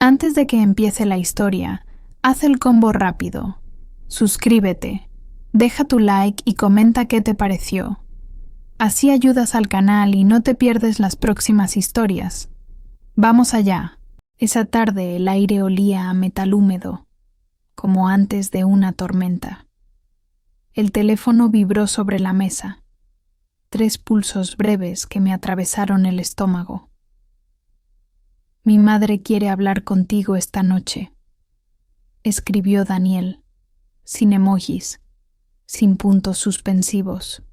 Antes de que empiece la historia, haz el combo rápido. Suscríbete, deja tu like y comenta qué te pareció. Así ayudas al canal y no te pierdes las próximas historias. Vamos allá. Esa tarde el aire olía a metal húmedo, como antes de una tormenta. El teléfono vibró sobre la mesa. 3 pulsos breves que me atravesaron el estómago. Mi madre quiere hablar contigo esta noche, escribió Daniel, sin emojis, sin puntos suspensivos.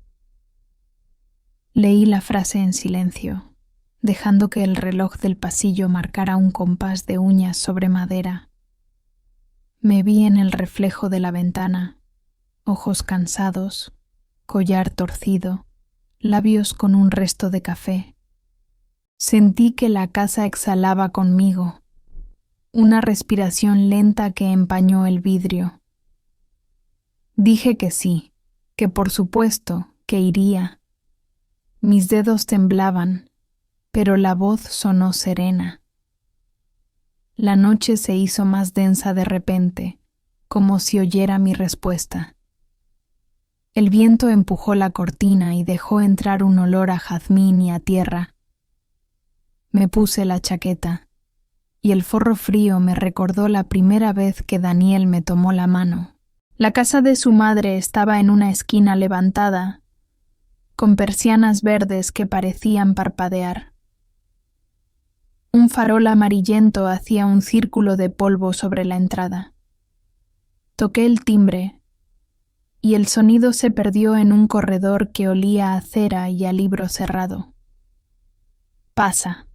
Leí la frase en silencio, dejando que el reloj del pasillo marcara un compás de uñas sobre madera. Me vi en el reflejo de la ventana, ojos cansados, collar torcido, labios con un resto de café. Sentí que la casa exhalaba conmigo, una respiración lenta que empañó el vidrio. Dije que sí, que por supuesto, que iría. Mis dedos temblaban, pero la voz sonó serena. La noche se hizo más densa de repente, como si oyera mi respuesta. El viento empujó la cortina y dejó entrar un olor a jazmín y a tierra. Me puse la chaqueta, y el forro frío me recordó la primera vez que Daniel me tomó la mano. La casa de su madre estaba en una esquina levantada, con persianas verdes que parecían parpadear. Un farol amarillento hacía un círculo de polvo sobre la entrada. Toqué el timbre, y el sonido se perdió en un corredor que olía a cera y a libro cerrado. «Pasa»,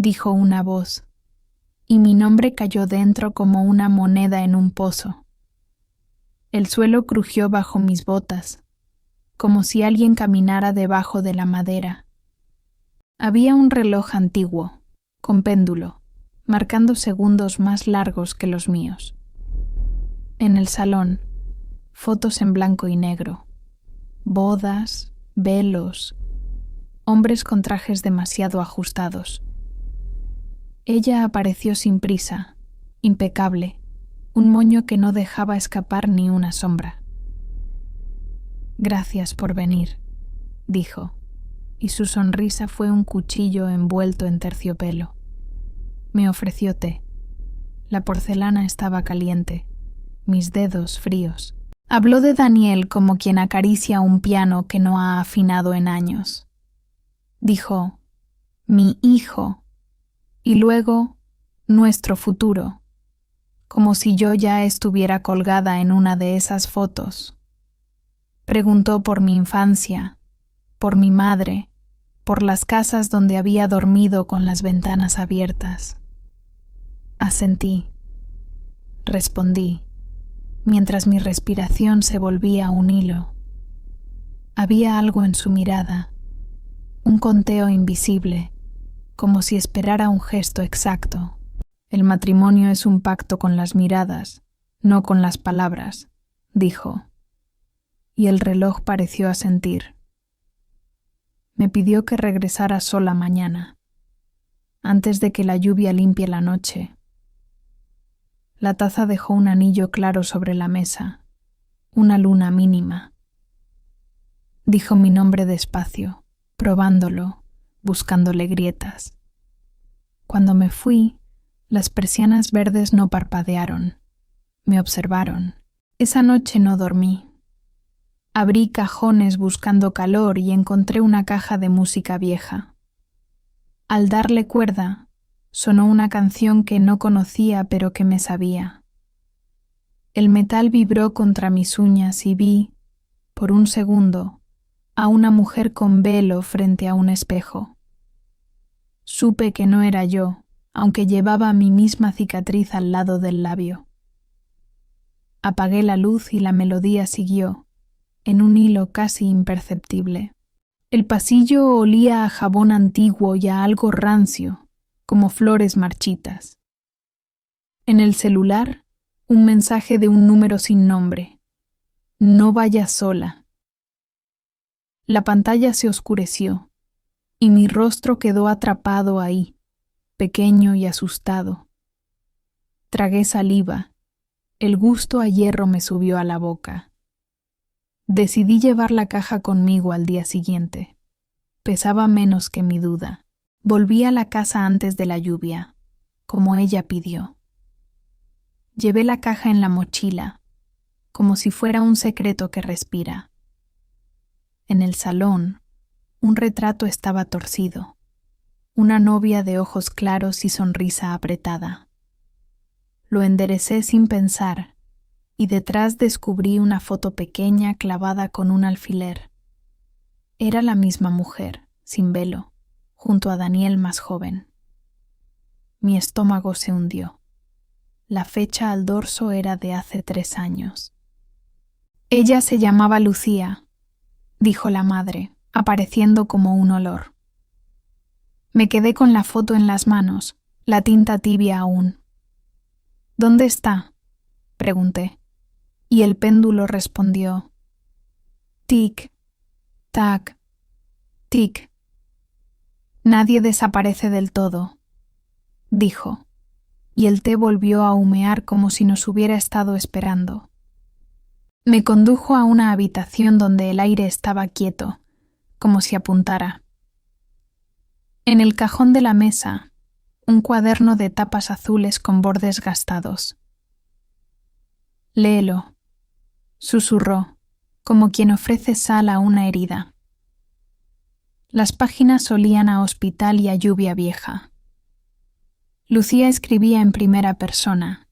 dijo una voz, y mi nombre cayó dentro como una moneda en un pozo. El suelo crujió bajo mis botas, como si alguien caminara debajo de la madera. Había un reloj antiguo, con péndulo, marcando segundos más largos que los míos. En el salón, fotos en blanco y negro, bodas, velos, hombres con trajes demasiado ajustados. Ella apareció sin prisa, impecable, un moño que no dejaba escapar ni una sombra. «Gracias por venir», dijo, y su sonrisa fue un cuchillo envuelto en terciopelo. Me ofreció té. La porcelana estaba caliente, mis dedos fríos. Habló de Daniel como quien acaricia un piano que no ha afinado en años. Dijo, «mi hijo», y luego, «nuestro futuro», como si yo ya estuviera colgada en una de esas fotos. Preguntó por mi infancia, por mi madre, por las casas donde había dormido con las ventanas abiertas. Asentí. Respondí, mientras mi respiración se volvía un hilo. Había algo en su mirada, un conteo invisible, como si esperara un gesto exacto. «El matrimonio es un pacto con las miradas, no con las palabras», dijo, y el reloj pareció asentir. Me pidió que regresara sola mañana, antes de que la lluvia limpie la noche. La taza dejó un anillo claro sobre la mesa, una luna mínima. Dijo mi nombre despacio, probándolo, buscándole grietas. Cuando me fui, las persianas verdes no parpadearon, me observaron. Esa noche no dormí. Abrí cajones buscando calor y encontré una caja de música vieja. Al darle cuerda, sonó una canción que no conocía pero que me sabía. El metal vibró contra mis uñas y vi, por un segundo, a una mujer con velo frente a un espejo. Supe que no era yo, aunque llevaba mi misma cicatriz al lado del labio. Apagué la luz y la melodía siguió, en un hilo casi imperceptible. El pasillo olía a jabón antiguo y a algo rancio, como flores marchitas. En el celular, un mensaje de un número sin nombre. «No vayas sola». La pantalla se oscureció, y mi rostro quedó atrapado ahí, pequeño y asustado. Tragué saliva. El gusto a hierro me subió a la boca. Decidí llevar la caja conmigo al día siguiente. Pesaba menos que mi duda. Volví a la casa antes de la lluvia, como ella pidió. Llevé la caja en la mochila, como si fuera un secreto que respira. En el salón, un retrato estaba torcido, una novia de ojos claros y sonrisa apretada. Lo enderecé sin pensar, y detrás descubrí una foto pequeña clavada con un alfiler. Era la misma mujer, sin velo, junto a Daniel más joven. Mi estómago se hundió. La fecha al dorso era de hace 3 años. Ella se llamaba Lucía, dijo la madre, apareciendo como un olor. Me quedé con la foto en las manos, la tinta tibia aún. ¿Dónde está?, pregunté, y el péndulo respondió: tic, tac, tic. Nadie desaparece del todo, dijo, y el té volvió a humear como si nos hubiera estado esperando. Me condujo a una habitación donde el aire estaba quieto, como si apuntara. En el cajón de la mesa, un cuaderno de tapas azules con bordes gastados. Léelo, susurró, como quien ofrece sal a una herida. Las páginas olían a hospital y a lluvia vieja. Lucía escribía en primera persona,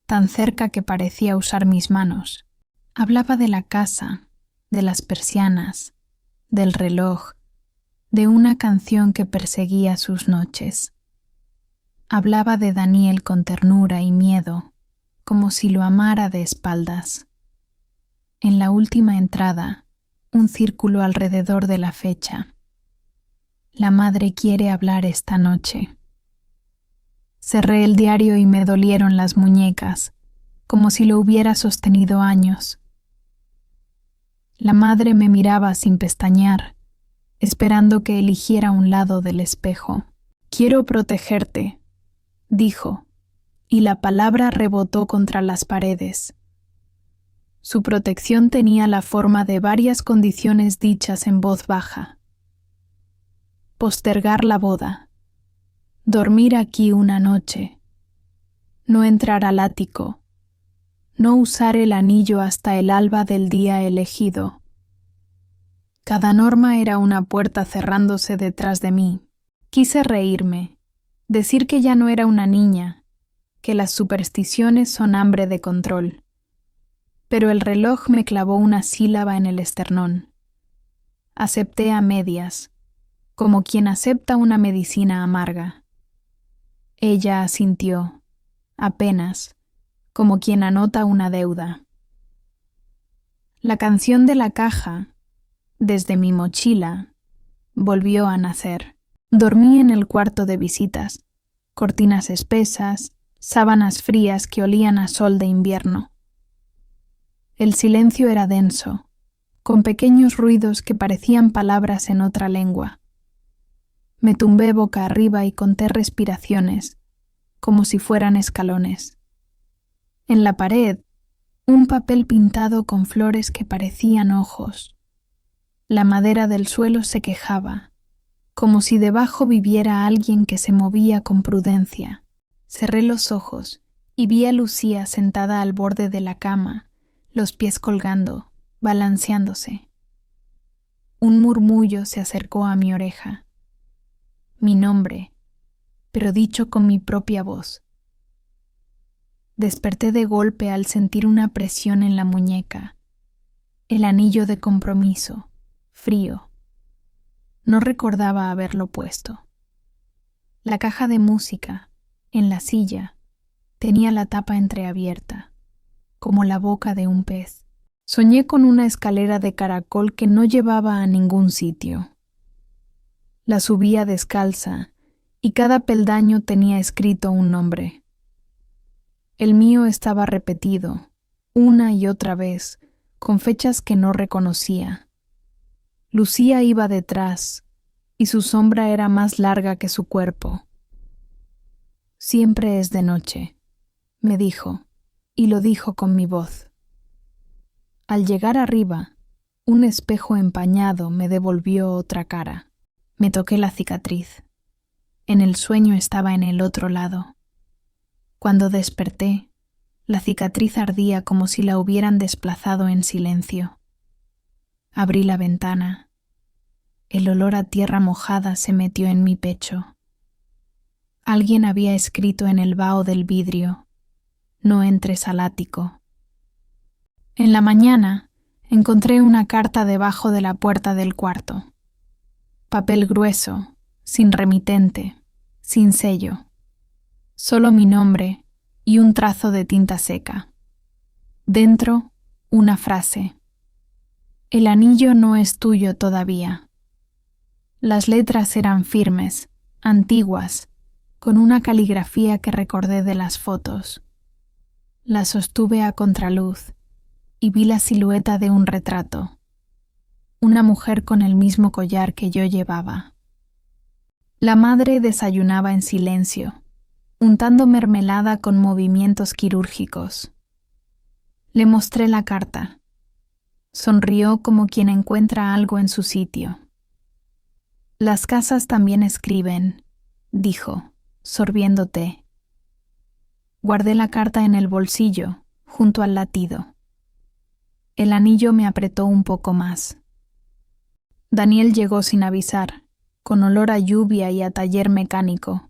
tan cerca que parecía usar mis manos. Hablaba de la casa, de las persianas, del reloj, de una canción que perseguía sus noches. Hablaba de Daniel con ternura y miedo, como si lo amara de espaldas. En la última entrada, un círculo alrededor de la fecha. La madre quiere hablar esta noche. Cerré el diario y me dolieron las muñecas, como si lo hubiera sostenido años. La madre me miraba sin pestañear, esperando que eligiera un lado del espejo. Quiero protegerte, dijo, y la palabra rebotó contra las paredes. Su protección tenía la forma de varias condiciones dichas en voz baja. Postergar la boda, dormir aquí una noche, no entrar al ático, no usar el anillo hasta el alba del día elegido. Cada norma era una puerta cerrándose detrás de mí. Quise reírme, decir que ya no era una niña, que las supersticiones son hambre de control. Pero el reloj me clavó una sílaba en el esternón. Acepté a medias, como quien acepta una medicina amarga. Ella asintió, apenas, como quien anota una deuda. La canción de la caja, desde mi mochila, volvió a nacer. Dormí en el cuarto de visitas, cortinas espesas, sábanas frías que olían a sol de invierno. El silencio era denso, con pequeños ruidos que parecían palabras en otra lengua. Me tumbé boca arriba y conté respiraciones, como si fueran escalones. En la pared, un papel pintado con flores que parecían ojos. La madera del suelo se quejaba, como si debajo viviera alguien que se movía con prudencia. Cerré los ojos y vi a Lucía sentada al borde de la cama, los pies colgando, balanceándose. Un murmullo se acercó a mi oreja. Mi nombre, pero dicho con mi propia voz. Desperté de golpe al sentir una presión en la muñeca, el anillo de compromiso, frío. No recordaba haberlo puesto. La caja de música, en la silla, tenía la tapa entreabierta, como la boca de un pez. Soñé con una escalera de caracol que no llevaba a ningún sitio. La subía descalza y cada peldaño tenía escrito un nombre. El mío estaba repetido, una y otra vez, con fechas que no reconocía. Lucía iba detrás, y su sombra era más larga que su cuerpo. Siempre es de noche, me dijo, y lo dijo con mi voz. Al llegar arriba, un espejo empañado me devolvió otra cara. Me toqué la cicatriz. En el sueño estaba en el otro lado. Cuando desperté, la cicatriz ardía como si la hubieran desplazado en silencio. Abrí la ventana. El olor a tierra mojada se metió en mi pecho. Alguien había escrito en el vaho del vidrio: «No entres al ático». En la mañana encontré una carta debajo de la puerta del cuarto. Papel grueso, sin remitente, sin sello. Solo mi nombre y un trazo de tinta seca. Dentro, una frase: «El anillo no es tuyo todavía». Las letras eran firmes, antiguas, con una caligrafía que recordé de las fotos. La sostuve a contraluz y vi la silueta de un retrato. Una mujer con el mismo collar que yo llevaba. La madre desayunaba en silencio, untando mermelada con movimientos quirúrgicos. Le mostré la carta. Sonrió como quien encuentra algo en su sitio. «Las casas también escriben», dijo, sorbiendo té. Guardé la carta en el bolsillo, junto al latido. El anillo me apretó un poco más. Daniel llegó sin avisar, con olor a lluvia y a taller mecánico.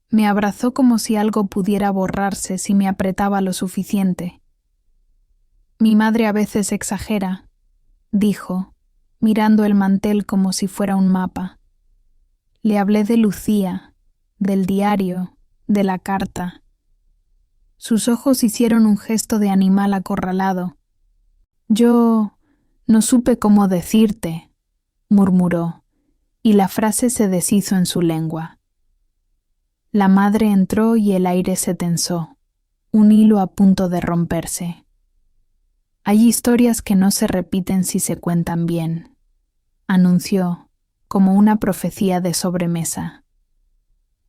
Me abrazó como si algo pudiera borrarse si me apretaba lo suficiente. «Mi madre a veces exagera», dijo, mirando el mantel como si fuera un mapa. Le hablé de Lucía, del diario, de la carta. Sus ojos hicieron un gesto de animal acorralado. «Yo no supe cómo decirte», murmuró, y la frase se deshizo en su lengua. La madre entró y el aire se tensó, un hilo a punto de romperse. «Hay historias que no se repiten si se cuentan bien», anunció, como una profecía de sobremesa.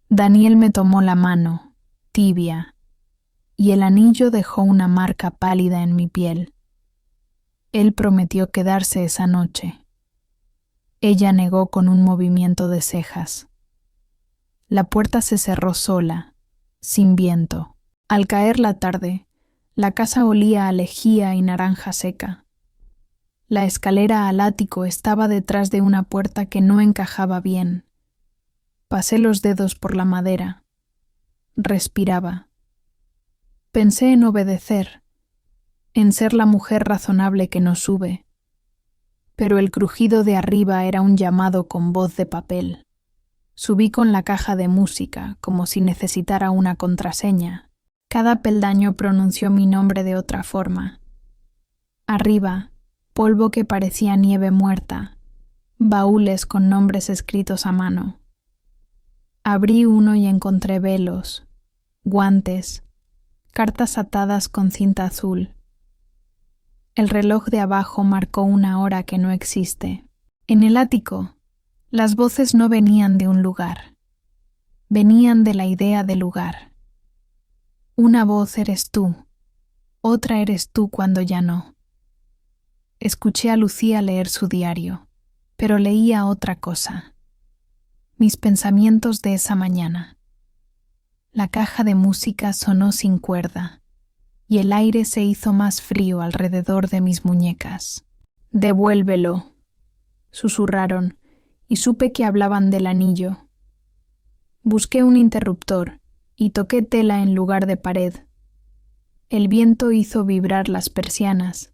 Daniel me tomó la mano, tibia, y el anillo dejó una marca pálida en mi piel. Él prometió quedarse esa noche. Ella negó con un movimiento de cejas. La puerta se cerró sola, sin viento. Al caer la tarde, la casa olía a lejía y naranja seca. La escalera al ático estaba detrás de una puerta que no encajaba bien. Pasé los dedos por la madera. Respiraba. Pensé en obedecer, en ser la mujer razonable que no sube. Pero el crujido de arriba era un llamado con voz de papel. Subí con la caja de música, como si necesitara una contraseña. Cada peldaño pronunció mi nombre de otra forma. Arriba, polvo que parecía nieve muerta, baúles con nombres escritos a mano. Abrí uno y encontré velos, guantes, cartas atadas con cinta azul. El reloj de abajo marcó una hora que no existe. En el ático, las voces no venían de un lugar, venían de la idea de lugar. Una voz eres tú, otra eres tú cuando ya no. Escuché a Lucía leer su diario, pero leía otra cosa. Mis pensamientos de esa mañana. La caja de música sonó sin cuerda, y el aire se hizo más frío alrededor de mis muñecas. «Devuélvelo», susurraron, y supe que hablaban del anillo. Busqué un interruptor y toqué tela en lugar de pared. El viento hizo vibrar las persianas.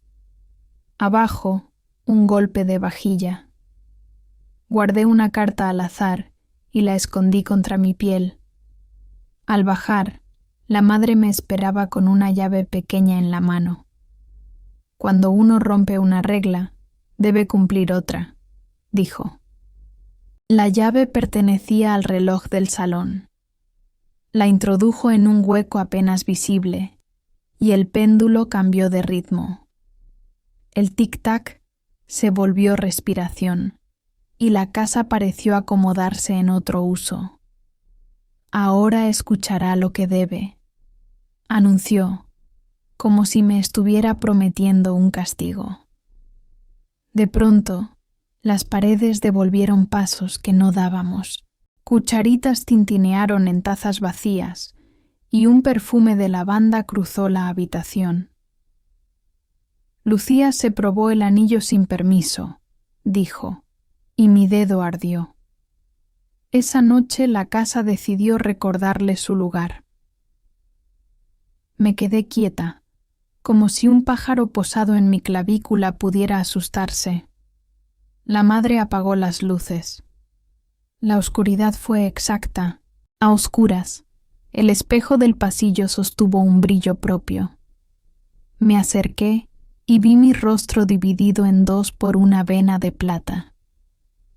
Abajo, un golpe de vajilla. Guardé una carta al azar y la escondí contra mi piel. Al bajar, la madre me esperaba con una llave pequeña en la mano. Cuando uno rompe una regla, debe cumplir otra, dijo. La llave pertenecía al reloj del salón. La introdujo en un hueco apenas visible, y el péndulo cambió de ritmo. El tic-tac se volvió respiración, y la casa pareció acomodarse en otro uso. Ahora escuchará lo que debe, anunció, como si me estuviera prometiendo un castigo. De pronto, las paredes devolvieron pasos que no dábamos. Cucharitas tintinearon en tazas vacías y un perfume de lavanda cruzó la habitación. Lucía se probó el anillo sin permiso, dijo, y mi dedo ardió. Esa noche la casa decidió recordarle su lugar. Me quedé quieta, como si un pájaro posado en mi clavícula pudiera asustarse. La madre apagó las luces. La oscuridad fue exacta. A oscuras, el espejo del pasillo sostuvo un brillo propio. Me acerqué y vi mi rostro dividido en dos por una vena de plata.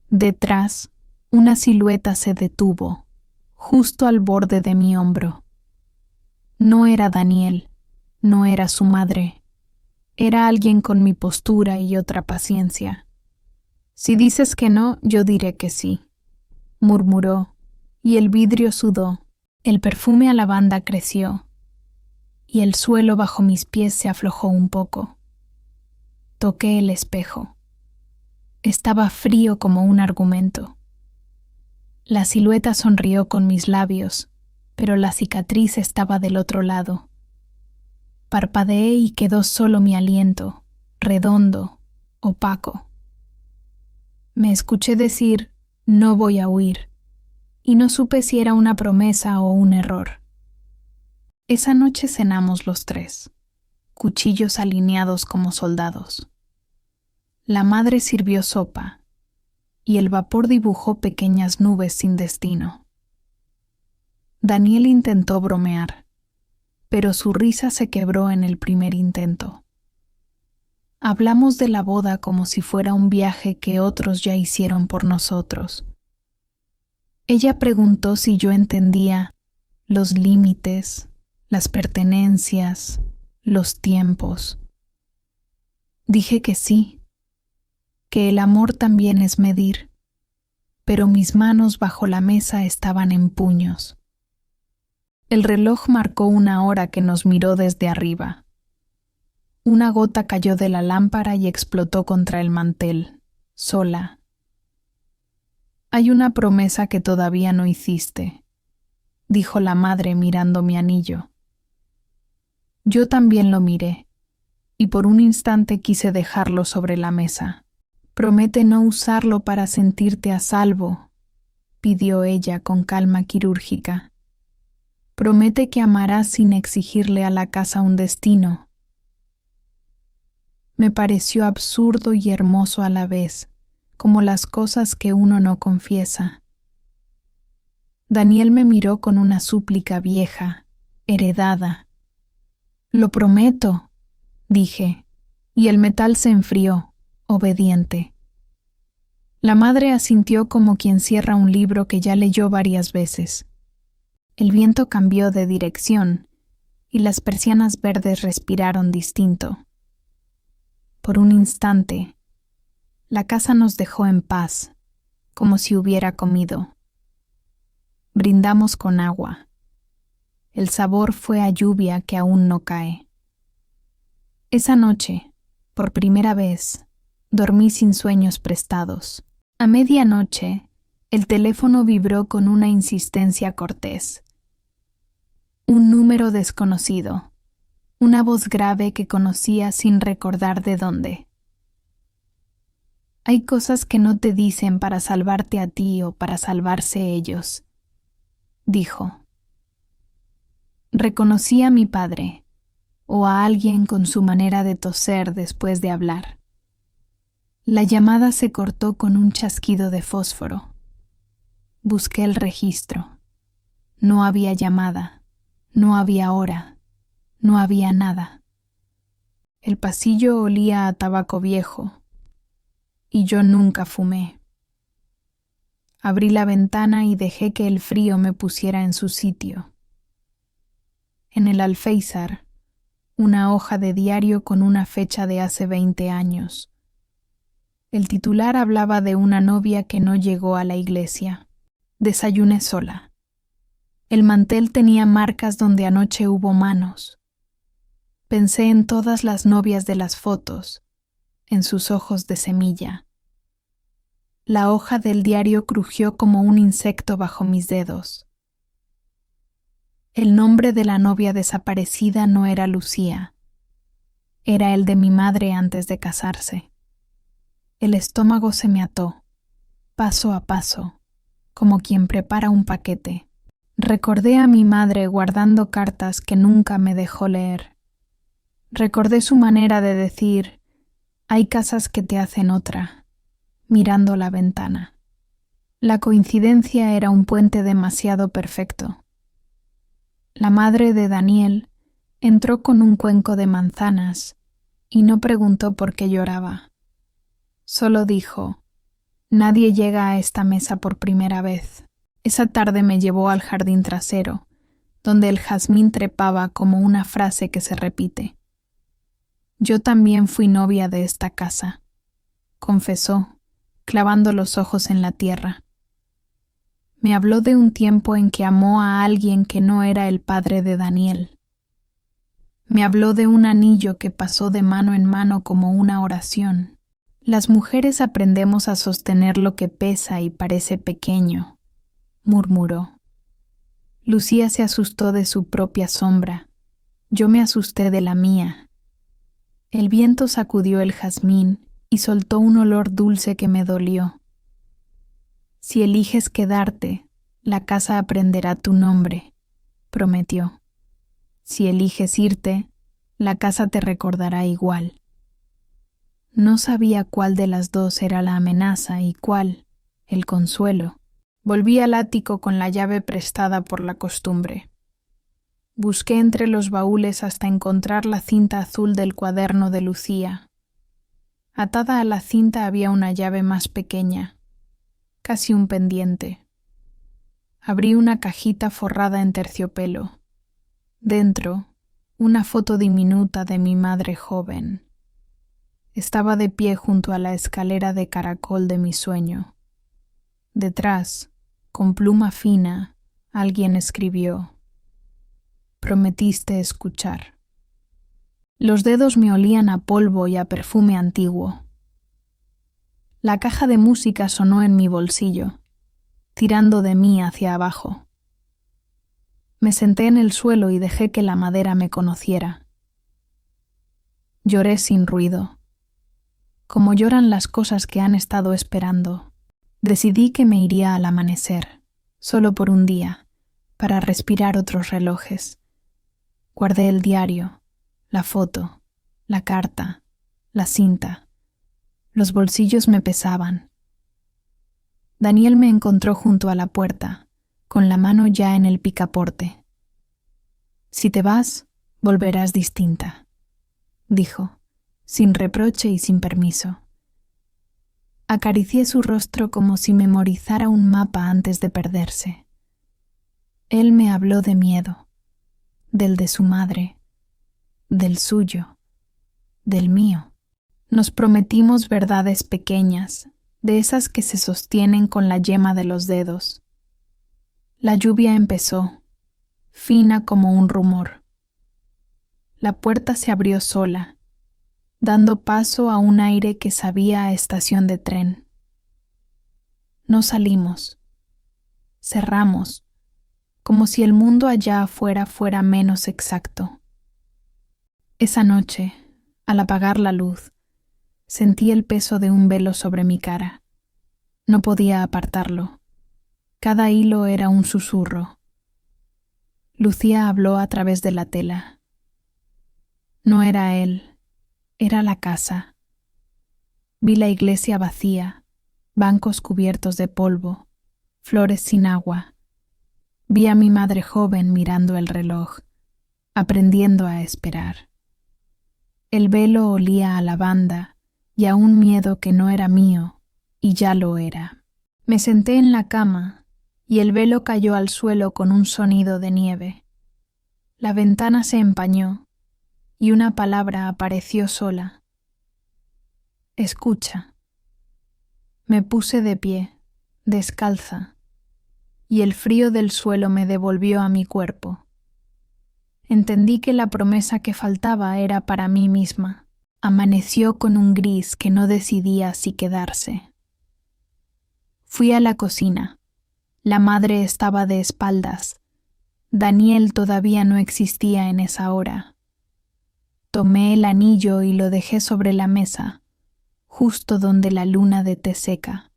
Detrás, una silueta se detuvo, justo al borde de mi hombro. No era Daniel, no era su madre. Era alguien con mi postura y otra paciencia. Si dices que no, yo diré que sí, murmuró, y el vidrio sudó. El perfume a lavanda creció, y el suelo bajo mis pies se aflojó un poco. Toqué el espejo. Estaba frío como un argumento. La silueta sonrió con mis labios, pero la cicatriz estaba del otro lado. Parpadeé y quedó solo mi aliento, redondo, opaco. Me escuché decir, no voy a huir, y no supe si era una promesa o un error. Esa noche cenamos los tres, cuchillos alineados como soldados. La madre sirvió sopa, y el vapor dibujó pequeñas nubes sin destino. Daniel intentó bromear, pero su risa se quebró en el primer intento. Hablamos de la boda como si fuera un viaje que otros ya hicieron por nosotros. Ella preguntó si yo entendía los límites, las pertenencias, los tiempos. Dije que sí, que el amor también es medir, pero mis manos bajo la mesa estaban en puños. El reloj marcó una hora que nos miró desde arriba. Una gota cayó de la lámpara y explotó contra el mantel, sola. Hay una promesa que todavía no hiciste, dijo la madre mirando mi anillo. Yo también lo miré, y por un instante quise dejarlo sobre la mesa. Promete no usarlo para sentirte a salvo, pidió ella con calma quirúrgica. Promete que amarás sin exigirle a la casa un destino. Me pareció absurdo y hermoso a la vez, como las cosas que uno no confiesa. Daniel me miró con una súplica vieja, heredada. Lo prometo, dije, y el metal se enfrió, obediente. La madre asintió como quien cierra un libro que ya leyó varias veces. El viento cambió de dirección y las persianas verdes respiraron distinto. Por un instante, la casa nos dejó en paz, como si hubiera comido. Brindamos con agua. El sabor fue a lluvia que aún no cae. Esa noche, por primera vez, dormí sin sueños prestados. A medianoche, el teléfono vibró con una insistencia cortés. Un número desconocido. Una voz grave que conocía sin recordar de dónde. Hay cosas que no te dicen para salvarte a ti o para salvarse ellos, dijo. Reconocí a mi padre, o a alguien con su manera de toser después de hablar. La llamada se cortó con un chasquido de fósforo. Busqué el registro. No había llamada, no había hora. No había nada. El pasillo olía a tabaco viejo, y yo nunca fumé. Abrí la ventana y dejé que el frío me pusiera en su sitio. En el alféizar, una hoja de diario con una fecha de hace 20 años. El titular hablaba de una novia que no llegó a la iglesia. Desayuné sola. El mantel tenía marcas donde anoche hubo manos. Pensé en todas las novias de las fotos, en sus ojos de semilla. La hoja del diario crujió como un insecto bajo mis dedos. El nombre de la novia desaparecida no era Lucía. Era el de mi madre antes de casarse. El estómago se me ató, paso a paso, como quien prepara un paquete. Recordé a mi madre guardando cartas que nunca me dejó leer. Recordé su manera de decir, hay casas que te hacen otra, mirando la ventana. La coincidencia era un puente demasiado perfecto. La madre de Daniel entró con un cuenco de manzanas y no preguntó por qué lloraba. Solo dijo, nadie llega a esta mesa por primera vez. Esa tarde me llevó al jardín trasero, donde el jazmín trepaba como una frase que se repite. Yo también fui novia de esta casa, confesó, clavando los ojos en la tierra. Me habló de un tiempo en que amó a alguien que no era el padre de Daniel. Me habló de un anillo que pasó de mano en mano como una oración. Las mujeres aprendemos a sostener lo que pesa y parece pequeño, murmuró. Lucía se asustó de su propia sombra. Yo me asusté de la mía. El viento sacudió el jazmín y soltó un olor dulce que me dolió. Si eliges quedarte, la casa aprenderá tu nombre, prometió. Si eliges irte, la casa te recordará igual. No sabía cuál de las dos era la amenaza y cuál, el consuelo. Volví al ático con la llave prestada por la costumbre. Busqué entre los baúles hasta encontrar la cinta azul del cuaderno de Lucía. Atada a la cinta había una llave más pequeña, casi un pendiente. Abrí una cajita forrada en terciopelo. Dentro, una foto diminuta de mi madre joven. Estaba de pie junto a la escalera de caracol de mi sueño. Detrás, con pluma fina, alguien escribió: prometiste escuchar. Los dedos me olían a polvo y a perfume antiguo. La caja de música sonó en mi bolsillo, tirando de mí hacia abajo. Me senté en el suelo y dejé que la madera me conociera. Lloré sin ruido, como lloran las cosas que han estado esperando. Decidí que me iría al amanecer, solo por un día, para respirar otros relojes. Guardé el diario, la foto, la carta, la cinta. Los bolsillos me pesaban. Daniel me encontró junto a la puerta, con la mano ya en el picaporte. Si te vas, volverás distinta, dijo, sin reproche y sin permiso. Acaricié su rostro como si memorizara un mapa antes de perderse. Él me habló de miedo, del de su madre, del suyo, del mío. Nos prometimos verdades pequeñas, de esas que se sostienen con la yema de los dedos. La lluvia empezó, fina como un rumor. La puerta se abrió sola, dando paso a un aire que sabía a estación de tren. No salimos. Cerramos, como si el mundo allá afuera fuera menos exacto. Esa noche, al apagar la luz, sentí el peso de un velo sobre mi cara. No podía apartarlo. Cada hilo era un susurro. Lucía habló a través de la tela. No era él, era la casa. Vi la iglesia vacía, bancos cubiertos de polvo, flores sin agua. Vi a mi madre joven mirando el reloj, aprendiendo a esperar. El velo olía a lavanda y a un miedo que no era mío, y ya lo era. Me senté en la cama y el velo cayó al suelo con un sonido de nieve. La ventana se empañó y una palabra apareció sola. Escucha. Me puse de pie, descalza, y el frío del suelo me devolvió a mi cuerpo. Entendí que la promesa que faltaba era para mí misma. Amaneció con un gris que no decidía si quedarse. Fui a la cocina. La madre estaba de espaldas. Daniel todavía no existía en esa hora. Tomé el anillo y lo dejé sobre la mesa, justo donde la luna de té seca.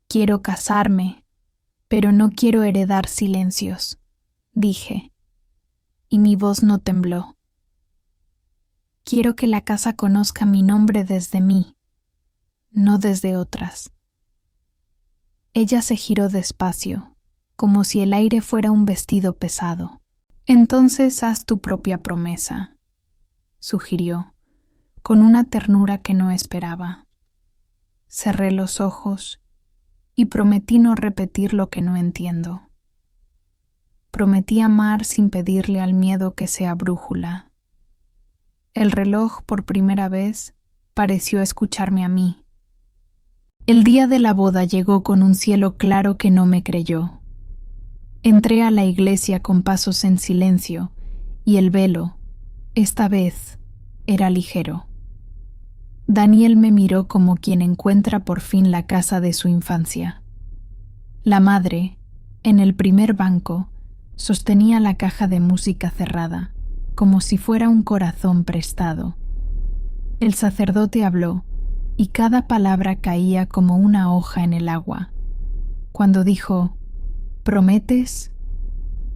Quiero casarme, pero no quiero heredar silencios, dije, y mi voz no tembló. Quiero que la casa conozca mi nombre desde mí, no desde otras. Ella se giró despacio, como si el aire fuera un vestido pesado. Entonces haz tu propia promesa, sugirió, con una ternura que no esperaba. Cerré los ojos y prometí no repetir lo que no entiendo. Prometí amar sin pedirle al miedo que sea brújula. El reloj, por primera vez, pareció escucharme a mí. El día de la boda llegó con un cielo claro que no me creyó. Entré a la iglesia con pasos en silencio y el velo, esta vez, era ligero. Daniel me miró como quien encuentra por fin la casa de su infancia. La madre, en el primer banco, sostenía la caja de música cerrada, como si fuera un corazón prestado. El sacerdote habló, y cada palabra caía como una hoja en el agua. Cuando dijo, ¿prometes?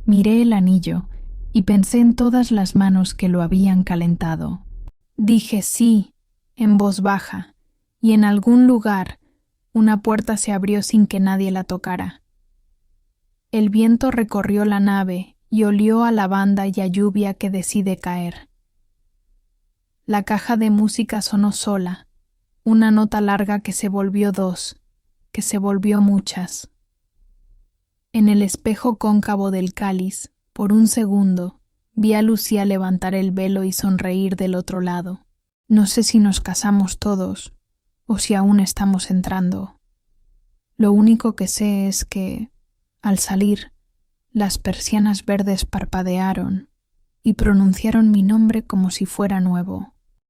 Miré el anillo y pensé en todas las manos que lo habían calentado. Dije sí, en voz baja, y en algún lugar una puerta se abrió sin que nadie la tocara. El viento recorrió la nave y olió a lavanda y a lluvia que decide caer. La caja de música sonó sola, una nota larga que se volvió dos, que se volvió muchas. En el espejo cóncavo del cáliz, por un segundo, vi a Lucía levantar el velo y sonreír del otro lado. No sé si nos casamos todos o si aún estamos entrando. Lo único que sé es que, al salir, las persianas verdes parpadearon y pronunciaron mi nombre como si fuera nuevo.